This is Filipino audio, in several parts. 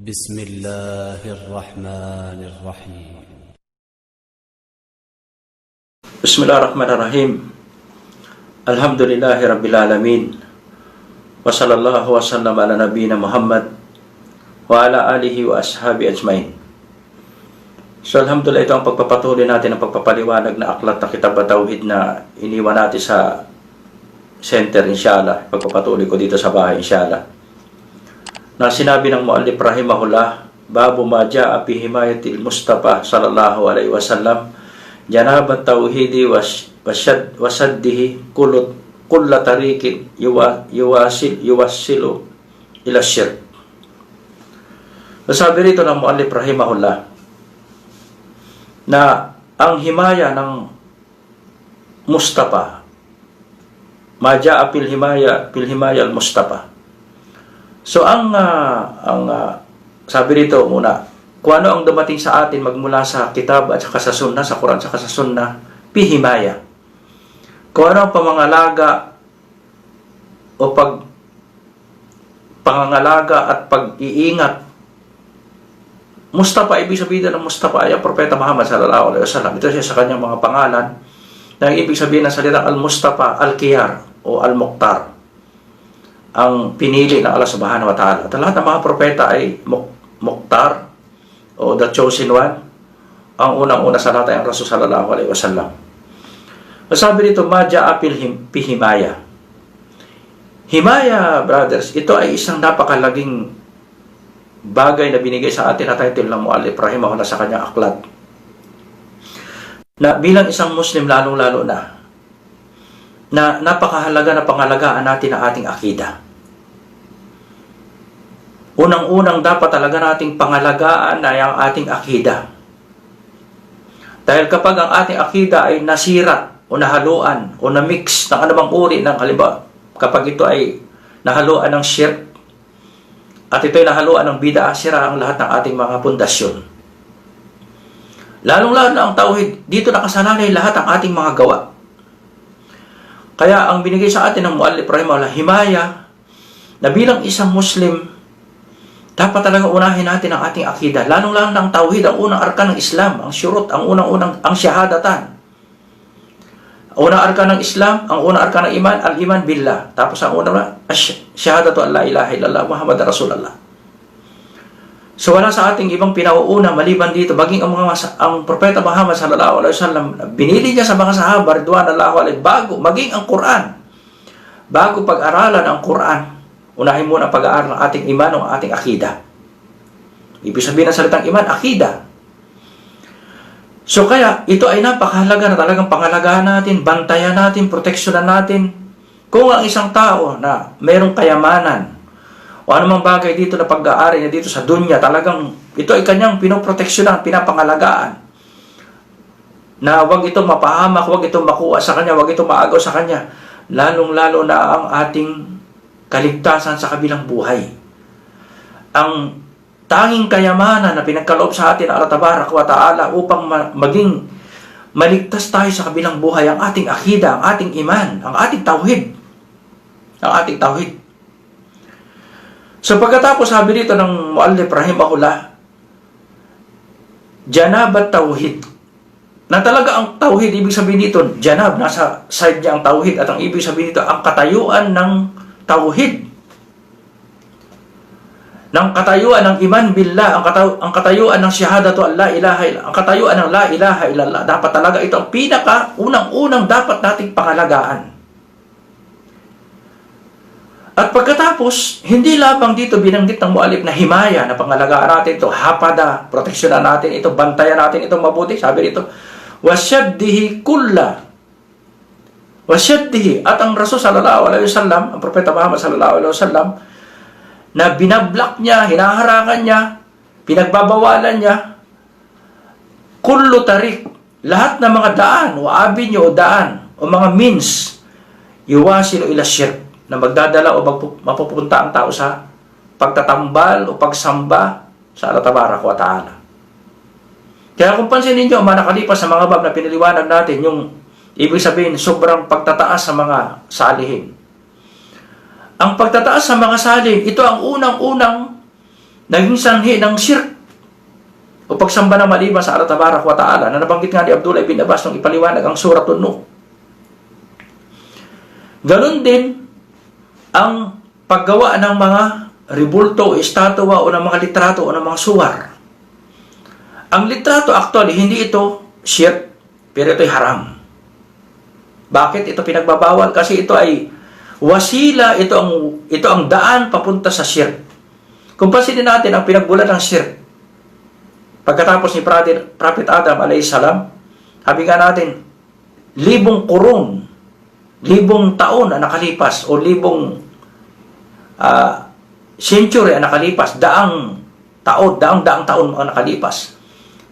بسم الله الرحمن الرحيم. Bismillahirrahmanirrahim. Alhamdulillahi Rabbil Alamin. Wa sallallahu wa sallam ala nabiyina Muhammad wa ala alihi wa ashabi ajmain. So alhamdulillah, ito ang pagpapatuloy natin ng pagpapaliwanag na aklat na kitab at-tauhid na iniwan natin sa center inshallah. Pagpapatuloy ko dito sa bahay inshallah. Na sinabi ng muallif rahimahullah, babu ma jaa fi himayatil Mustafa sallallahu alaihi wasallam janabat tauhidi wasaddihi kulla tariqin yuwassilu ila syirk. Sabi rito ng muallif rahimahullah na ang himaya ng Mustafa, ma jaa fil himaya al Mustafa. So ang sabi rito muna, kung ano ang dumating sa atin magmula sa kitab at saka sa sunnah, sa Quran at saka sa sunnah, pihimaya. Kung ano ang pangangalaga o pangangalaga at pag-iingat. Mustafa, ibig sabihin ng Mustafa ay ang Propeta Muhammad sallallahu alaihi wasallam. Ito siya sa kanyang mga pangalan na ibig sabihin ng salitang al-Mustafa, al-Khiyar o al-Mukhtar, ang pinili ng Allah subhanahu wa ta'ala. At lahat ng mga propeta ay Mukhtar o the chosen one. Ang unang-una sa lahat ay ang Rasul sallallahu alaihi wasallam. Sabi dito, ma jaa fi himaya. Himaya, brothers, ito ay isang napakalaging bagay na binigay sa atin na title ng muallif rahimahullah sa kanyang aklat. Na bilang isang Muslim, lalong-lalo na napakahalaga na pangalagaan natin ang ating akida. Unang-unang dapat talaga nating pangalagaan ay ang ating akida. Dahil kapag ang ating akida ay nasira o nahaluan o na-mix ng anumang uri ng halimbawa, kapag ito ay nahaluan ng shirk at ito ay nahaluan ng bid'ah, sira ang lahat ng ating mga pundasyon. Lalong-lalo na ang tauhid, dito nakasalalay lahat ang ating mga gawa. Kaya ang binigay sa atin ng muallif rahimahullah, himaya, na bilang isang Muslim, dapat talaga unahin natin ang ating akida. Lalong-lalo ng tauhid, ang unang arkan ng Islam, ang syurut, ang syahadatan. Ang unang arkan ng Islam, ang unang arkan ng iman, al-iman billah. Tapos ang unang syahadatu an la ilaha illallah Muhammad Rasulullah. So wala sa ating ibang pinauuna maliban dito, baging ang Propeta Muhammad sallallahu alaihi wasallam, binili niya sa mga sahaba ridwanullah alaihim bago maging ang Quran. Bago pag-aralan ang Quran, unahin muna ang pag-aaral ng ating iman o ating akida. Ibig sabihin ng salitang iman, akida. So kaya, ito ay napakahalaga na talagang pangalagaan natin, bantayan natin, proteksyonan natin. Kung ang isang tao na mayroong kayamanan o anumang bagay dito na pag-aari niya dito sa dunya, talagang ito ay kanyang pinoproteksyonan, pinapangalagaan. Na wag ito mapahamak, wag ito makuha sa kanya, wag ito maagaw sa kanya. Lalong-lalo na ang ating kaligtasan sa kabilang buhay. Ang tanging kayamanan na pinagkaloob sa atin Allah tabarak wa ta'ala upang maging maligtas tayo sa kabilang buhay, ang ating akida, ang ating iman, ang ating tauhid. Ang ating tauhid. So pagkatapos sabi dito ng muallif rahimahullah, janabat tauhid. Na talaga ang tauhid, ibig sabihin dito, janab, nasa side niya ang tauhid, at ang ibig sabihin dito, ang katayuan ng tauhid, ng katayuan ng iman billah, ang katayuan ng syahadatu an la ilaha illallah, ang katayuan ng la ilaha illallah. Dapat talaga ito ang unang-unang dapat nating pangalagaan. At pagkatapos, hindi lamang dito binanggit ng muallif na himaya, na pangalagaan natin ito, hapada, proteksyonan natin ito, bantayan natin ito mabuti. Sabi dito, wasyaddihi at ang Rasul sallallahu alaihi wasallam, ang Propeta Muhammad sallallahu alaihi wasallam, na binablak niya, hinaharangan niya, pinagbabawalan niya, kullu tariq, lahat ng mga daan o avenue o daan o mga means, yuwasilu ila syirk, na magdadala o mapupunta ang tao sa pagtatambal o pagsamba sa Allah tabarak wa ta'ala. Kaya kung pansinin niyo, nakalipas sa mga bab na piniliwanag natin, yung ibig sabihin, sobrang pagtataas sa mga salihin. Ang pagtataas sa mga salin, ito ang unang-unang naging sanhi ng shirk o pagsamba ng maliban sa Allah Tabarak wa Ta'ala na nabanggit nga ni Abdullah ibn Abbas nung ipaliwanag ang Suratun Nuh. Ganon din ang paggawa ng mga rebulto o estatwa o ng mga litrato o ng mga suwar. Ang litrato actually, hindi ito shirk, pero ito'y haram. Bakit ito pinagbabawal? Kasi ito ay wasila, ito ang daan papunta sa shirk. Kung pansinin natin ang pinagbulan ng shirk, pagkatapos ni Prophet Adam alayhis salam, sabi nga natin, 1,000 kurun, 1,000 taon na nakalipas, o 1,000 century na nakalipas, daang taon mga nakalipas,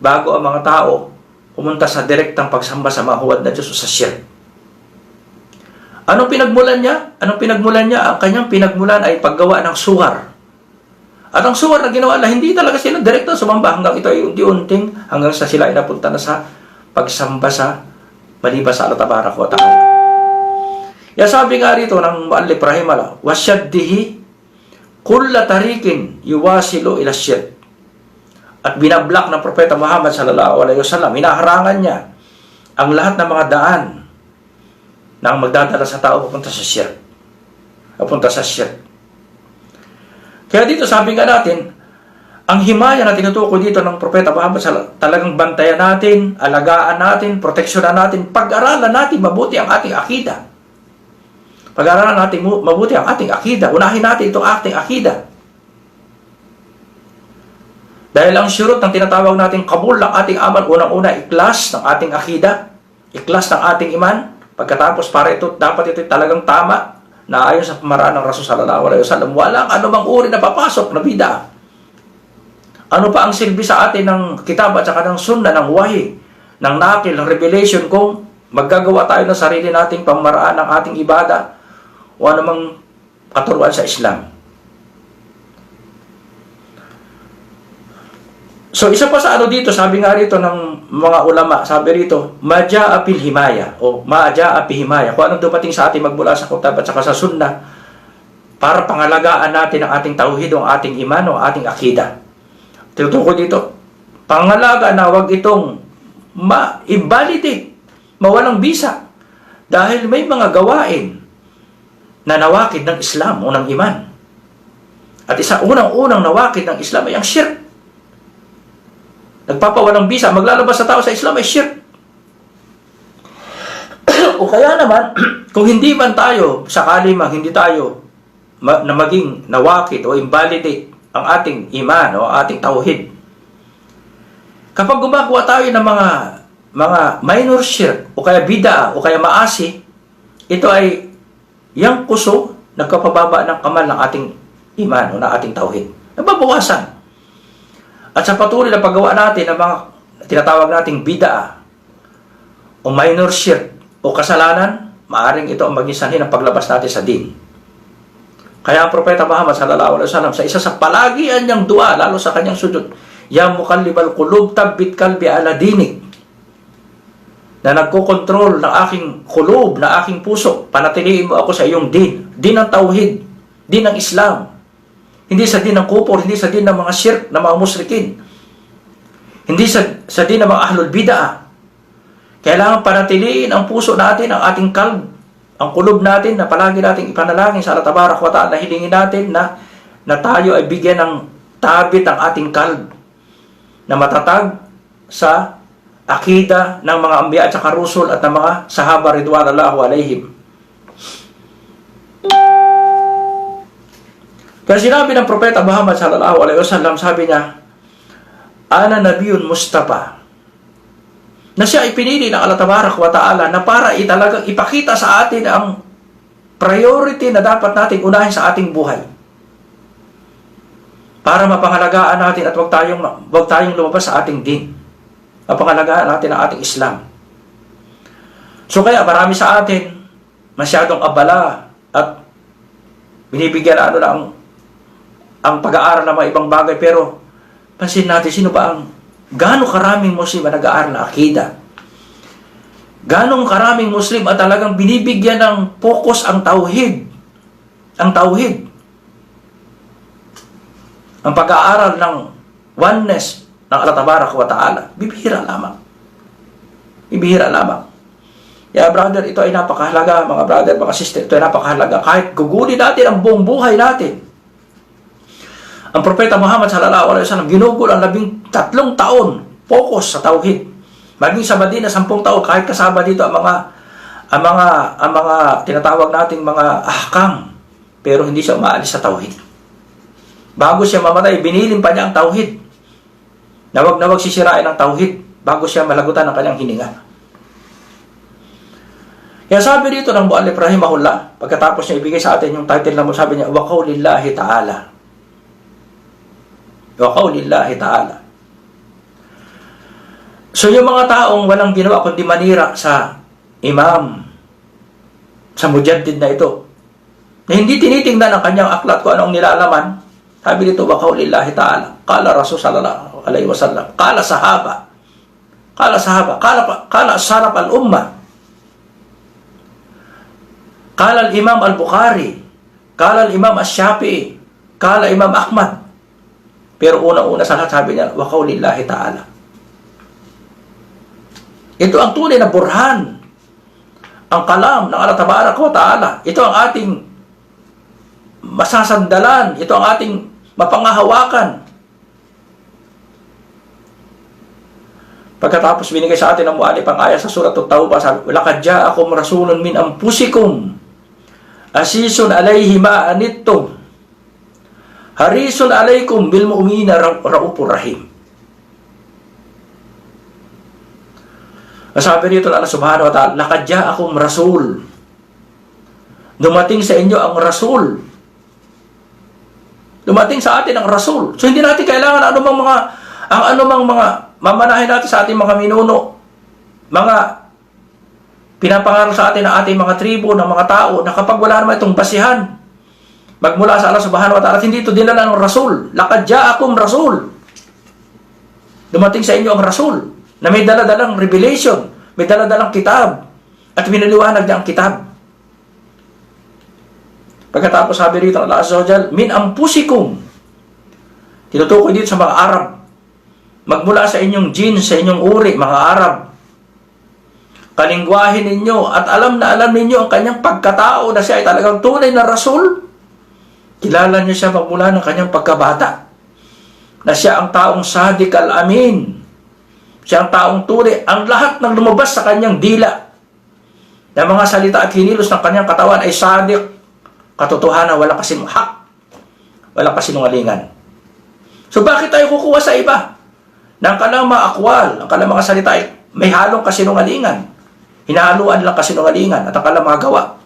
bago ang mga tao pumunta sa direktang pagsamba sa mga huwad na Diyos o sa shirk. Anong pinagmulan niya? Ang kanyang pinagmulan ay paggawa ng suwar. At ang suwar na ginawa na hindi talaga sila direktang sumamba hanggang ito ay unti-unting hanggang sa sila ay napunta na sa pagsamba sa maliban sa Allah Tabarak wa Ta'ala. Kaya sabi nga rito ng Muallif rahimahullah, wasyaddihi kulla tarikin yuwasilu ila syirk. At binablak ng Propeta Muhammad sallallahu alaihi wasallam, hinaharangan niya ang lahat ng mga daan na magdadala sa tao papunta sa syirk. Kaya dito sabi nga natin, ang himaya na tinutukoy dito ng Propeta Muhammad talagang bantayan natin, alagaan natin, proteksyonan natin, pag-aralan natin mabuti ang ating akida. Pag-aralan natin mabuti ang ating akida. Unahin natin itong ating akida. Dahil ang syurut ng tinatawag natin kabul ng ating amal, unang-una, ikhlas ng ating akida, ikhlas ng ating iman. Pagkatapos, para ito, dapat ito talagang tama, na ayon sa pamaraan ng Rasul sallallahu alaihi wasallam, walang anumang uri na papasok na bid'ah. Ano pa ang silbi sa atin ng kitab at saka ng sunna, ng wahi, ng nakil, ng revelation, kung maggagawa tayo ng sarili nating pamaraan ng ating ibada o anumang katuruan sa Islam. So, isa pa sa dito, sabi nga rito ng mga ulama, sabi rito, maja'a fil himaya, o maja'a fi himaya. Kung anong dumating sa atin magmula sa kitab at saka sa sunnah, para pangalagaan natin ang ating tauhid, o ang ating iman, o ating akida. Tinutukoy dito, pangalaga na wag itong ma-invalidate, mawalang bisa, dahil may mga gawain na nawakid ng Islam o ng iman. At unang-unang nawakid ng Islam ay ang shirk. Nagpapawalang bisa, maglalabas sa tao sa Islam ay shirk. O kaya naman, kung hindi man tayo, sakali man hindi tayo na maging nawakid o invalidate ang ating iman o ating tauhid, kapag gumagawa tayo ng mga minor shirk o kaya bid'ah o kaya maasi, ito ay yang kuso nagkapababa ng kamal ng ating iman o ng ating tauhid. Nababawasan. At sa patuloy na paggawa natin ng mga tinatawag nating bid'ah o minor shirk o kasalanan, maaring ito ang maging sanhi ng paglabas natin sa din. Kaya ang Propeta Muhammad sallallahu alaihi wasallam, sa isa sa palagian niyang dua, lalo sa kanyang sujud, ya muqallibal qulub tabbit qalbi ala dinik, na nagkokontrol ng aking kulub, na aking puso, panatiliin mo ako sa iyong din ng tauhid, din ng Islam. Hindi sa din ng kupor, hindi sa din ng mga shirk, ng mga musyrikin. Hindi sa din ng mga ahlul bid'ah. Kailangan panatiliin ang puso natin, ang ating kalb, ang kulub natin, na palagi nating ipanalangin sa Allah Tabarak wa Ta'ala, hilingin natin na tayo ay bigyan ng tabit ang ating kalb, na matatag sa akida ng mga ambiya at saka rusul at ng mga sahaba ridwanullah alaihim. Kaya sinabi ng Propeta Muhammad sallallahu alaihi wasallam, sabi niya, ana nabiyun mustafa, na siya ay pinili ng Allah Tabarak wa Ta'ala na para talagang ipakita sa atin ang priority na dapat natin unahin sa ating buhay, para mapangalagaan natin at wag tayong lumabas sa ating din, mapangalagaan natin ang ating Islam. So kaya marami sa atin masyadong abala at binibigyan ang pag-aaral ng mga ibang bagay, pero pansin natin, sino ba gaano karaming Muslim ang nag-aaral ng akida? Gaano karaming Muslim at talagang binibigyan ng focus ang tauhid. Ang tauhid. ang pag-aaral ng oneness ng Allah Tabaraka wa Ta'ala, bibihira lamang. Bibihira lamang. Kaya brother, ito ay napakahalaga, mga brother, mga sister, ito ay napakahalaga. Kahit gugulin natin ang buong buhay natin. Ang Propeta Muhammad sallallahu alaihi wasallam ginugol ang 13 taon focus sa tauhid. Maging sa Madina 10 taon, kahit kasama dito ang mga tinatawag nating mga ahkam, pero hindi siya umaalis sa tauhid. Bago siya mamatay, binilin pa niya ang tauhid. Na wag sisirain ang tauhid bago siya malagutan ng kanyang hininga. Kaya sabi dito ng Mu'allif rahimahullah, pagkatapos niya ibigay sa atin yung title na mo, sabi niya, wa qawlillahi ta'ala. Wa qawlillahi ta'ala. So yung mga taong walang ginawa kundi manira sa imam, sa mujaddid na ito, na hindi tinitingnan ang kanyang aklat kung anong nilalaman, sabi dito, wa qawlillahi ta'ala. Qala Rasul sallallahu alaihi wasallam, qala sahaba, qala salaf al-ummah, qala al-imam al-Bukhari, qala al-imam al-Shafi'i, qala imam Ahmad. Pero una-una sa lahat sabi niya, wa qawlillahi ta'ala. Ito ang tunay na burhan, ang kalam ng Allah Tabaraka wa Ta'ala. Ito ang ating masasandalan, ito ang ating mapangahawakan. Pagkatapos binigay sa atin ng mu'allif ang ayat sa surat At-Tawbah, sabi, laqad ja'akum rasulun min anfusikum asisun alayhi ma anittum harisun alaykum bil mu'minina raufur rahim. Sabi dito ng Allah Subhanahu wa Ta'ala, laqad ja'akum rasul. Dumating sa inyo ang rasul. Dumating sa atin ang rasul. So hindi natin kailangan anumang mga mamanahin natin sa ating mga minuno, mga pinapangaral sa atin ng ating mga tribo, ng mga tao, na kapag wala naman itong basihan, magmula sa Allah Subhanahu wa Ta'ala, hindi ito dinala ng rasul. Laqad ja'akum rasul. Dumating sa inyo ang rasul, na may daladalang revelation, may daladalang kitab, at pinaliwanag niya ang kitab. Pagkatapos sabi rito ng Allah Azza wa Jal, min anfusikum. Tinutukoy dito sa mga Arab, magmula sa inyong jin, sa inyong uri, mga Arab. Kalingwahin ninyo, at alam na alam ninyo ang kanyang pagkatao na siya ay talagang tunay na rasul. Kilala niyo siya magmula ng kanyang pagkabata, na siya ang taong sadik al-amin. Siya ang taong tunay. Ang lahat ng lumabas sa kanyang dila, na mga salita at hinilos ng kanyang katawan ay sadik, katotohanan, wala kasinungalingan. Wala kasinungalingan. So bakit tayo kukuha sa iba? Nang kalang mga akwal, ang kalang mga salita ay may halong kasinungalingan. Hinahaluan lang kasinungalingan at ang kalang mga gawa.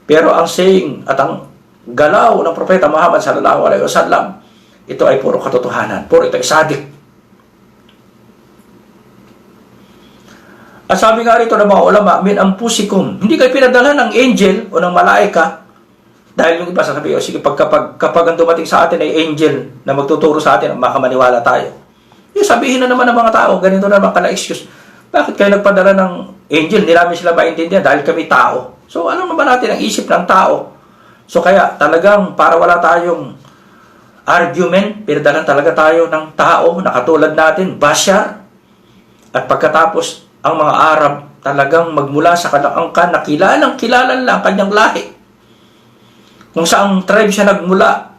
Pero ang saying at ang galaw ng Propeta Muhammad sallallahu alaihi wasallam, ito ay puro katotohanan. Puro ito ay sadik. At sabi nga rito ng mga ulama, min anfusikum, hindi kayo pinadala ng angel o ng malaika. Dahil yung iba sasabi, sige, kapag ang dumating sa atin ay angel na magtuturo sa atin, makamaniwala tayo. Sabihin na naman ng mga tao, ganito naman kala-excuse. Bakit kayo nagpadala ng angel? Hindi namin sila maintindihan dahil kami tao. So, alam naman natin ang isip ng tao. So, kaya talagang para wala tayong argument, pinadalan talaga tayo ng tao na katulad natin, Bashar. At pagkatapos, ang mga Arab talagang magmula sa kalangkan na kilala lang kanyang lahi. Kung saang tribe siya nagmula,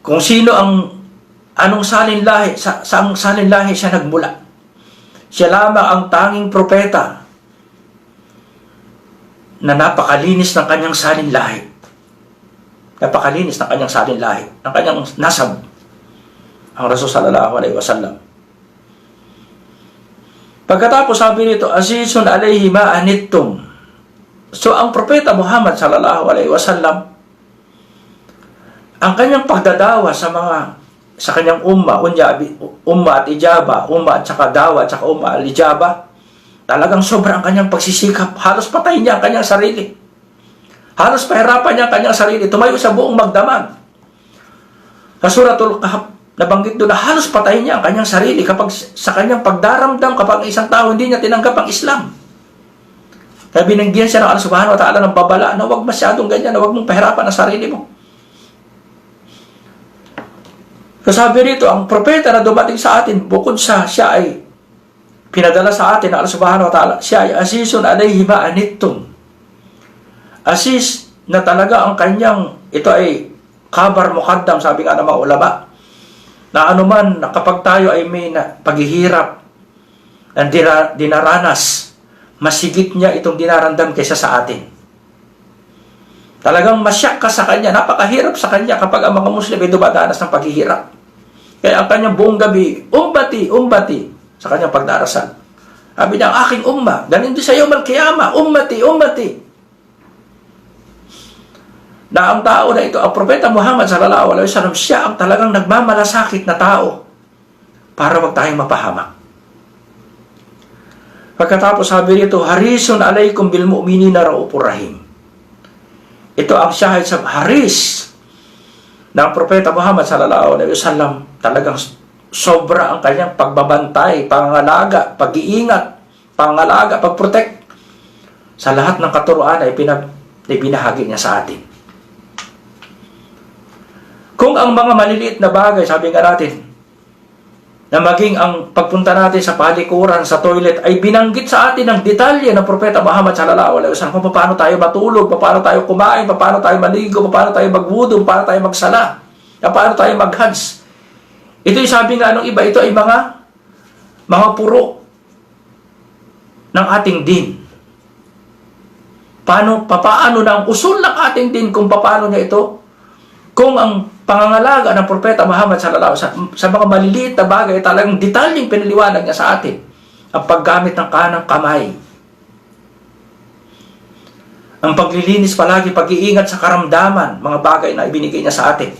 kung sino anong salin lahi, saang salin lahi siya nagmula. Siya lamang ang tanging propeta na napakalinis ng kanyang salin lahi. Napakalinis ng kanyang salin lahi, ng kanyang nasab, ang Rasul sallallahu alaihi wasallam. Pagkatapos sabi nito, azizun alayhi ma anittum. So ang propeta Muhammad sallallahu alaihi wasallam, ang kanyang pagdadawa sa kanyang umma at ijaba, umma at saka dawa at saka umma al-ijaba, talagang sobrang kanyang pagsisikap. Halos patayin niya ang kanyang sarili. Halos pahirapan niya ang kanyang sarili. Tumayo sa buong magdamag. Sa Suratul Kahf, nabanggit doon na halos patayin niya ang kanyang sarili kapag sa kanyang pagdaramdam kapag isang tao hindi niya tinanggap ang Islam. Kaya binigyan siya ng Allah Subhanahu wa Ta'ala ng babala na huwag masyadong ganyan, na huwag mong pahirapan ang sarili mo. Kasabi rito, ang propeta na dumating sa atin, bukod sa siya ay pinadala sa atin na Allah subhanahu wa ta'ala, siya ay asisun alayhi ma'anittum. Asis na talaga ang kanyang, ito ay kabar mukaddam, sabi nga ng mga ulama, na anuman kapag tayo ay may paghihirap na dinaranas, masigit niya itong dinarandam kaysa sa atin. Talagang masyak ka sa kanya, napakahirap sa kanya kapag ang mga Muslim ay dumadanas ng paghihirap. Kaya ang kanyang buong gabi, umbati sa kanyang pagdarasal. Sabi niya, ang aking umma, ganin din sa iyo mal-kiyama, ummati. Na ang tao na ito, ang propeta Muhammad sallallahu alaihi wasallam, siya ang talagang nagmamalasakit na tao para wag tayong mapahamak. Pagkatapos sabi rito, harisun alaikum bil mu'minina raufur rahim. Ito ang shahid sa haris ng propeta Muhammad sallallahu alaihi wasallam. Talagang sobra ang kanyang pagbabantay, pangangalaga, pag-iingat, pangangalaga, pag-protect sa lahat ng katuruan ay binahagi niya sa atin. Kung ang mga maliliit na bagay, sabi nga natin, na maging ang pagpunta natin sa palikuran, sa toilet, ay binanggit sa atin ng detalye ng propeta Muhammad sallallahu alaihi wasallam kung paano tayo matulog, paano tayo kumain, paano tayo maligo, paano tayo magwudu, paano tayo magsala, paano tayo maghajj. Ito yung sabi nga nung iba, ito ay mga puro ng ating din. Paano na ang usul ng ating din kung paano niya ito? Kung ang pangangalaga ng propeta Muhammad sallallahu alaihi wasallam sa mga maliliit na bagay, talagang detalyeng pinaliwanag niya sa atin. Ang paggamit ng kanang kamay, ang paglilinis palagi, pag-iingat sa karamdaman, mga bagay na ibinigay niya sa atin.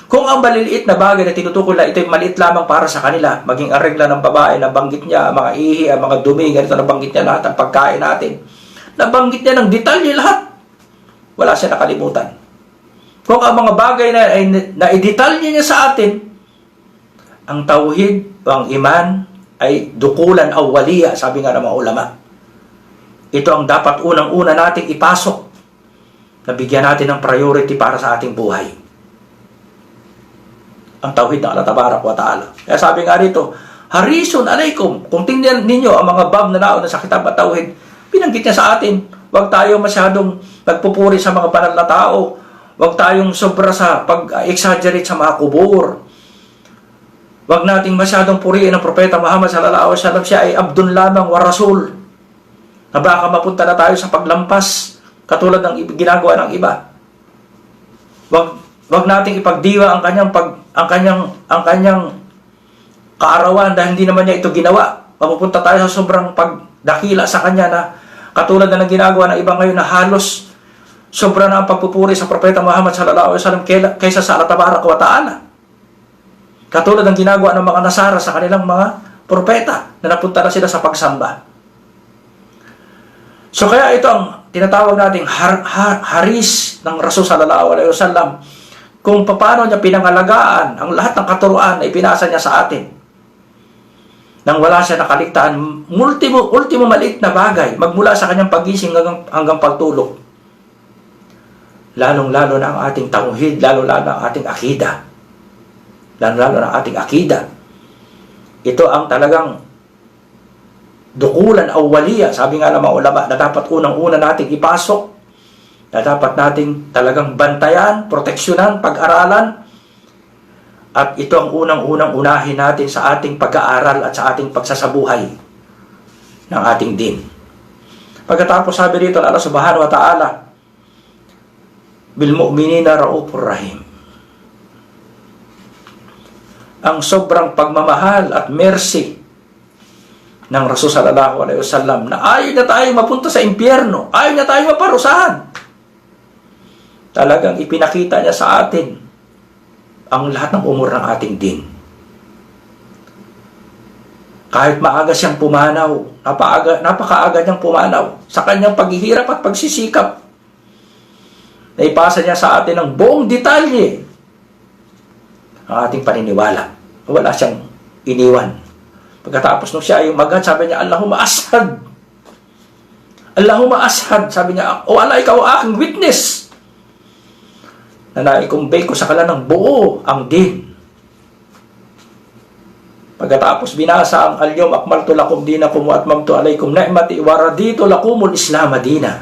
Kung ang maliliit na bagay na tinutukoy na ito ay maliit lamang para sa kanila, maging ang regla ng babae, nabanggit niya, mga ihi, ang mga dumi, ganito nabanggit niya lahat, ang pagkain natin. Nabanggit niya ng detalye lahat. Wala siya nakalimutan. Kung ang mga bagay na i-detalye niya sa atin, ang tauhid, ang iman, ay dukulan awwaliya, sabi nga ng mga ulama. Ito ang dapat unang-una nating ipasok na bigyan natin ng priority para sa ating buhay. Ang tauhid ng Allah Tabarak wa Ta'ala. Kaya sabi nga rito, harisun alaikum. Kung tingnan ninyo ang mga bab na nauna sa kitab at tauhid, binanggit niya sa atin, huwag tayo masyadong nagpupuri sa mga banal na tao. Huwag tayong sobra sa pag-exaggerate sa mga kubur. Huwag nating masyadong purihin ang propeta Muhammad sallallahu alaihi wasallam. Siya ay abdun lamang wa rasul. Na baka mapunta na tayo sa paglampas katulad ng ginagawa ng iba. Huwag nating ipagdiwa ang kanyang kaarawan dahil hindi naman niya ito ginawa. Mapupunta tayo sa sobrang pagdakila sa kanya na katulad na ng ginagawa ng iba ngayon na halos sobra na ang pagpupuri sa propeta Muhammad sallallahu alaihi wasallam kaysa sa Allah Tabarak wa Ta'ala. Katulad ng ginagawa ng mga Nasara sa kanilang mga propeta na napunta na sila sa pagsamba. So kaya ito ang tinatawag nating haris ng Rasul sallallahu alaihi wasallam, kung paano niya pinangalagaan ang lahat ng katuruan na ipinasa niya sa atin. Nang wala siya nakaligtaan, ultimo maliit na bagay, magmula sa kanyang pagising hanggang pagtulog. Lalong-lalo na ang ating tauhid, lalo-lalo na ang ating akida. Lalo-lalo na ang ating akida. Ito ang talagang dukulan awwaliya, sabi nga ng mga ulama, na dapat unang-una nating ipasok, na dapat nating talagang bantayan, proteksyonan, pag-aralan, at ito ang unang-unang unahin natin sa ating pag-aaral at sa ating pagsasabuhay ng ating din. Pagkatapos sabi dito ng Allah subhanahu wa ta'ala, bil mu'minina raufur rahim. Ang sobrang pagmamahal at mercy ng Rasul sallallahu alaihi wasallam na ayaw na tayo mapunta sa impyerno, ayaw na tayo maparusahan. Talagang ipinakita niya sa atin ang lahat ng umur ng ating din. Kahit maaga siyang pumanaw, napakaaga niyang pumanaw sa kanyang paghihirap at pagsisikap, naipasa niya sa atin ng buong detalye ang ating paniniwala. Wala siyang iniwan. Pagkatapos nung siya ay umagat, sabi niya, Allahumma ashad. Allahumma ashad. Sabi niya, O Allah, ikaw aking witness na naikumbay ko sa kala ng buo ang din. Pagkatapos binasa ang al-yawm akmaltu lakum dinakum wa atmamtu alaykum ni'mati wa raditu lakumul Islam madina.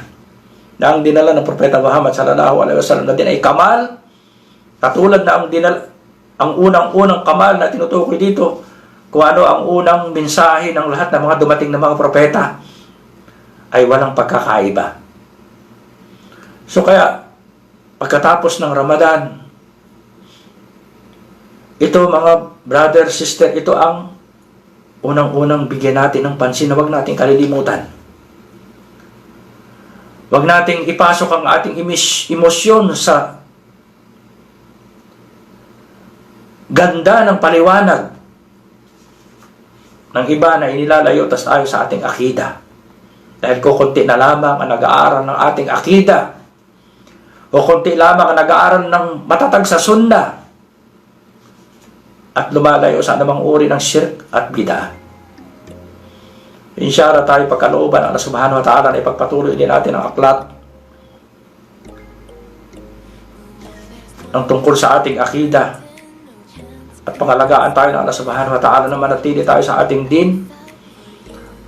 Na ang dinala ng Propeta Muhammad sallallahu alaihi wasallam na din ay kamal, katulad na ang unang-unang kamal na tinutukoy dito, kung ano ang unang mensahe ng lahat ng mga dumating na mga propeta, ay walang pagkakaiba. So kaya, pagkatapos ng Ramadan, ito mga brother, sister, ito ang unang-unang bigyan natin ng pansin na huwag nating kalilimutan. Huwag nating ipasok ang ating emosyon sa ganda ng paliwanag ng iba na inilalayo tas ayon sa ating akida. Dahil kukunti na lamang ang nag-aaral ng ating akida, o kunti lamang ang nag-aaral ng matatag sa sunna, at lumalayo sa anumang uri ng shirk at bid'ah. Inshallah tayo pagkalooban ng Allah subhanahu wa ta'ala na ipagpatuloy din natin ang aklat ang tungkol sa ating akida, at pangalagaan tayo ng Allah subhanahu wa ta'ala na manatili tayo sa ating din,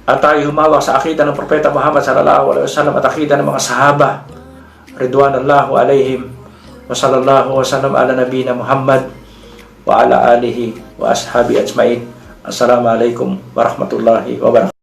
at tayo humawak sa akida ng Propeta Muhammad sallallahu alaihi wasallam at akida ng mga sahaba ridwanallahu alaihim, wa sallallahu wa sallam ala nabiyina Muhammad wa ala alihi wa ashabi ajmain. Assalamualaikum warahmatullahi wabarakatuh.